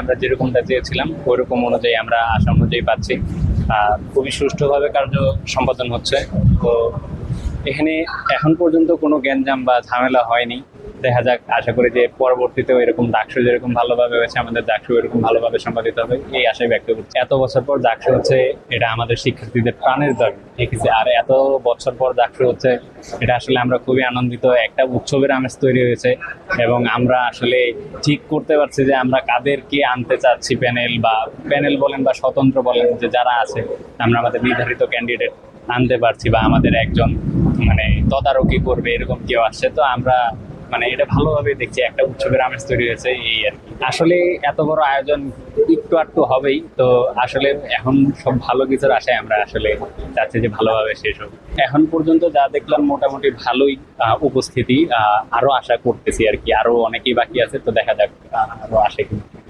আমরা যেরকমটা চেয়েছিলাম ওইরকম অনুযায়ী আমরা আশা অনুযায়ী পাচ্ছি। খুবই সুষ্ঠুভাবে কার্য সম্পাদন হচ্ছে। তো এখানে এখন পর্যন্ত কোনো গ্যাঞ্জাম বা ঝামেলা হয়নি। দেখা যাক, আশা করি যে পরবর্তীতেও এরকম ডাকসু যেরকম ভালোভাবে হয়েছে আমাদের ডাকসু এরকম ভালোভাবে সম্পাদিত হবে, এই আশাই ব্যক্ত করছি। এত বছর পর ডাকসু হচ্ছে, এটা আমাদের শিক্ষার্থীদের প্রাণের দাবি, ঠিক আছে। আর এত বছর পর ডাকসু হচ্ছে, এটা আসলে আমরা খুবই আনন্দিত। একটা উৎসবের আমেজ তৈরি হয়েছে এবং আমরা আসলে ঠিক করতে পারছি যে আমরা কাদেরকে আনতে চাচ্ছি, প্যানেল বলেন বা স্বতন্ত্র বলেন, যে যারা আছে আমরা আমাদের নির্ধারিত ক্যান্ডিডেট আনতে পারছি, বা আমাদের একজন মানে তদারকি করবে এরকম কেউ আসছে। তো আমরা মানে এটা ভালোভাবে দেখছি, একটা উৎসবের আমেজ তৈরি হয়েছে, এই আর কি। আসলে এত বড় আয়োজন একটু আধটু হবেই তো। আসলে এখন সব ভালো কিছুর আশায় আমরা আসলে চাচ্ছি যে ভালোভাবে শেষ হোক। এখন পর্যন্ত যা দেখলাম মোটামুটি ভালোই উপস্থিতি। আরো আশা করতেছি আর কি, আরো অনেকেই বাকি আছে, তো দেখা যাক আরো আসে কিনা।